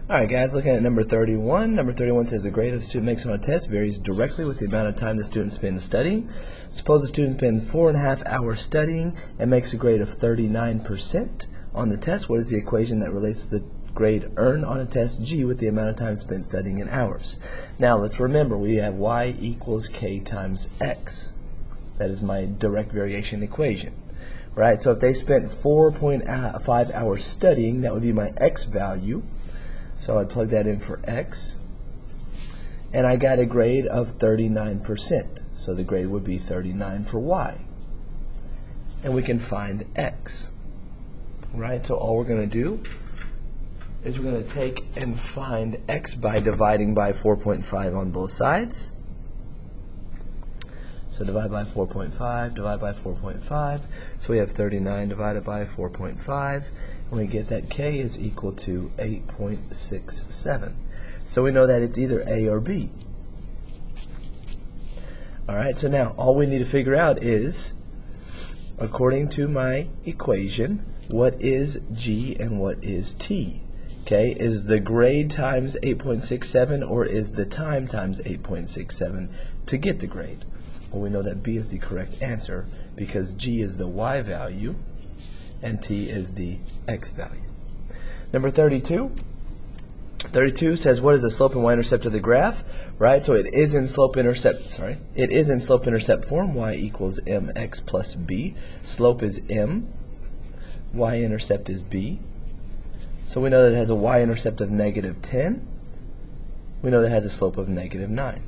Alright guys, looking at number 31. Number 31 says the grade a student makes on a test varies directly with the amount of time the student spends studying. Suppose the student spends 4.5 hours studying and makes a grade of 39% on the test. What is the equation that relates the grade earned on a test G with the amount of time spent studying in hours? Now let's remember we have y equals k times x. That is my direct variation equation. Right? So if they spent 4.5 hours studying, that would be my x value. So I'd plug that in for x, and I got a grade of 39%. So the grade would be 39 for y. And we can find x. Right? So all we're going to do is we're going to take and find x by dividing by 4.5 on both sides. So divide by 4.5, divide by 4.5. So we have 39 divided by 4.5. And we get that k is equal to 8.67. So we know that it's either A or B. Alright, so now all we need to figure out is, according to my equation, what is G and what is T? Okay, is the grade times 8.67 or is the time times 8.67 to get the grade? Well, we know that B is the correct answer because G is the y value and T is the x value. Number 32. 32 says what is the slope and y-intercept of the graph? Right, so it is in slope-intercept. It is in slope-intercept form. Y equals mx plus b. Slope is m. Y-intercept is b. So we know that it has a y-intercept of negative 10. We know that it has a slope of negative 9.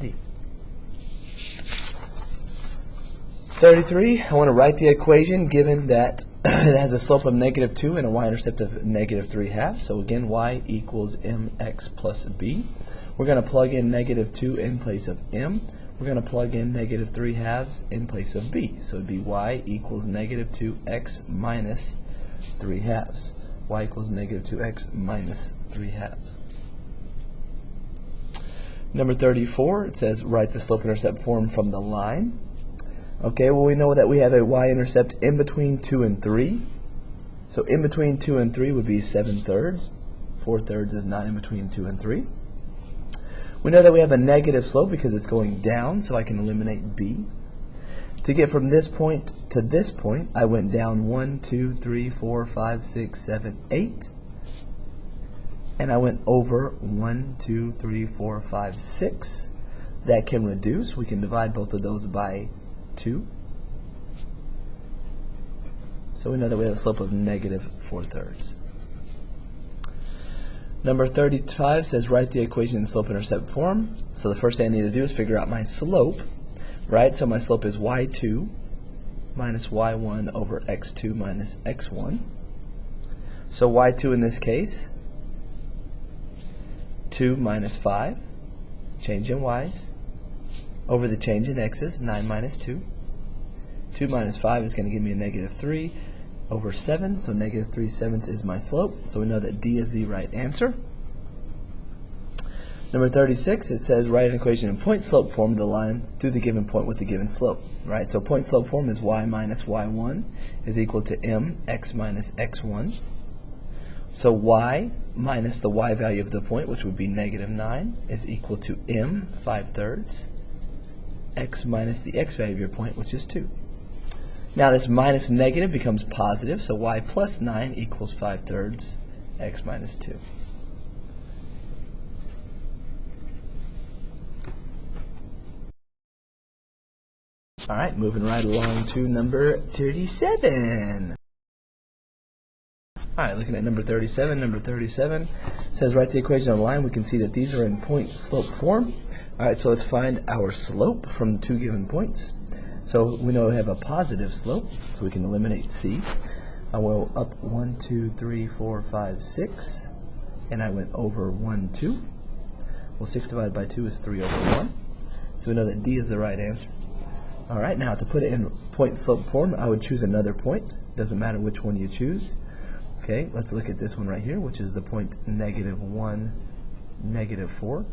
D. 33, I want to write the equation given that it has a slope of negative 2 and a y-intercept of negative 3/2. So again, y equals mx plus b. We're going to plug in negative 2 in place of m. We're going to plug in negative 3/2 in place of b. So it would be y equals negative 2x minus 3/2. Y equals negative 2x minus 3/2. Number 34, it says write the slope-intercept form from the line. Okay, well we know that we have a y-intercept in between 2 and 3. So in between 2 and 3 would be 7/3. 4/3 is not in between 2 and 3. We know that we have a negative slope because it's going down, so I can eliminate b. To get from this point to this point, I went down 1, 2, 3, 4, 5, 6, 7, 8. And I went over 1, 2, 3, 4, 5, 6. That can reduce. We can divide both of those by 2. So we know that we have a slope of negative 4/3. Number 35 says write the equation in slope-intercept form. So the first thing I need to do is figure out my slope. Right? So my slope is y2 minus y1 over x2 minus x1. So y2 in this case, 2 minus 5, change in y's, over the change in x's, 9 minus 2. 2 minus 5 is going to give me a negative 3 over 7, so negative 3/7 is my slope. So we know that D is the right answer. Number 36, it says write an equation in point-slope form of the line through the given point with the given slope. Right, so point-slope form is y minus y1 is equal to m x minus x1. So y minus the y value of the point, which would be negative 9, is equal to m 5/3. X minus the x value of your point, which is 2. Now this minus negative becomes positive, so y plus 9 equals 5/3 x minus 2. Alright, moving right along to number 37. Alright, looking at number 37. Number 37 says write the equation on the line. We can see that these are in point-slope form. Alright, so let's find our slope from the two given points. So we know we have a positive slope, so we can eliminate C. I went up 1, 2, 3, 4, 5, 6, and I went over 1, 2. Well, 6 divided by 2 is 3 over 1. So we know that D is the right answer. Alright, now to put it in point-slope form, I would choose another point. Doesn't matter which one you choose. Okay, let's look at this one right here, which is the point negative 1, negative 4.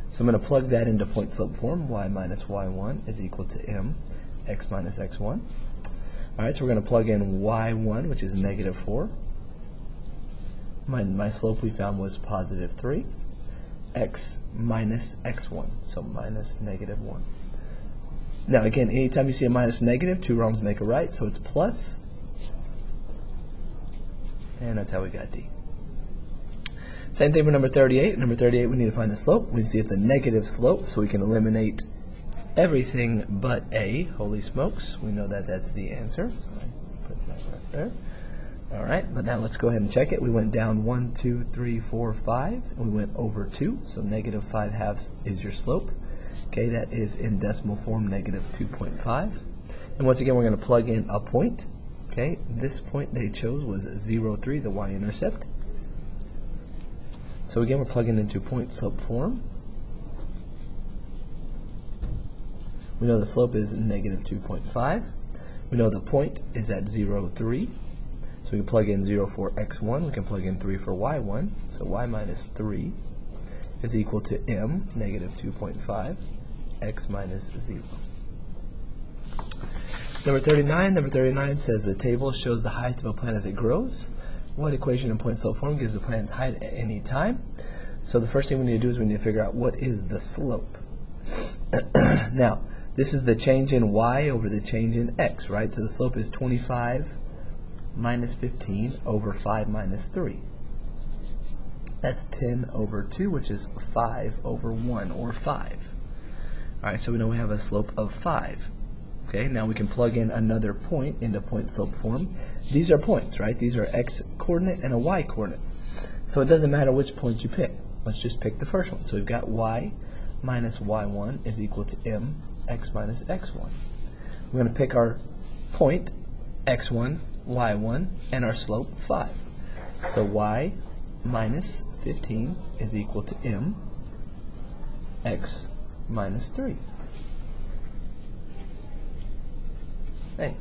So I'm going to plug that into point-slope form. Y minus y1 is equal to m x minus x1. Alright, so we're going to plug in y1, which is negative 4. My slope we found was positive 3, x minus x1, so minus negative 1. Now again, anytime you see a minus negative, two wrongs make a right, so it's plus, and that's how we got D. Same thing for number 38. Number 38, we need to find the slope. We see it's a negative slope, so we can eliminate everything but A. Holy smokes, we know that that's the answer. Put that right there. All right, but now let's go ahead and check it. We went down 1, 2, 3, 4, 5, and we went over 2, so negative 5/2 is your slope. Okay, that is in decimal form, negative 2.5. And once again, we're going to plug in a point. Okay, this point they chose was 0, 3, the y-intercept. So again, we're plugging into point slope form. We know the slope is negative 2.5. We know the point is at 0, 3. So we can plug in 0 for x1. We can plug in 3 for y1. So y minus 3 is equal to m, negative 2.5, x minus 0. Number 39 says the table shows the height of a plant as it grows. What equation in point slope form gives the plant's height at any time? So the first thing we need to do is we need to figure out what is the slope. Now, this is the change in y over the change in x, right? So the slope is 25 minus 15 over 5 minus 3. That's 10 over 2, which is 5 over 1, or 5. All right, so we know we have a slope of 5. Okay, now we can plug in another point into point slope form. These are points, right? These are x coordinate and a y coordinate. So it doesn't matter which point you pick. Let's just pick the first one. So we've got y minus y1 is equal to m, x minus x1. We're going to pick our point, x1, y1, and our slope, 5. So y minus 15 is equal to m, x minus 3. Hey.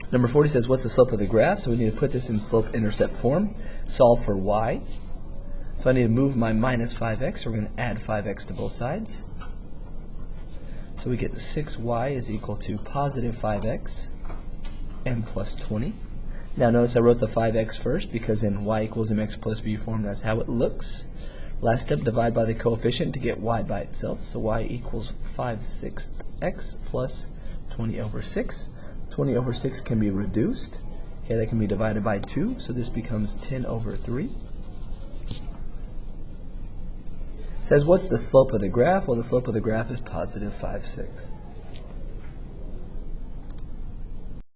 Number 40 says, what's the slope of the graph? So we need to put this in slope-intercept form. Solve for y. So I need to move my minus 5x. So we're going to add 5x to both sides. So we get 6y is equal to positive 5x and plus 20. Now notice I wrote the 5x first because in y equals mx plus b form, that's how it looks. Last step, divide by the coefficient to get y by itself. So y equals 5/6 x plus 20 over 6. 20 over 6 can be reduced. Okay, that can be divided by 2, so this becomes 10 over 3. It says, what's the slope of the graph? Well, the slope of the graph is positive 5/6.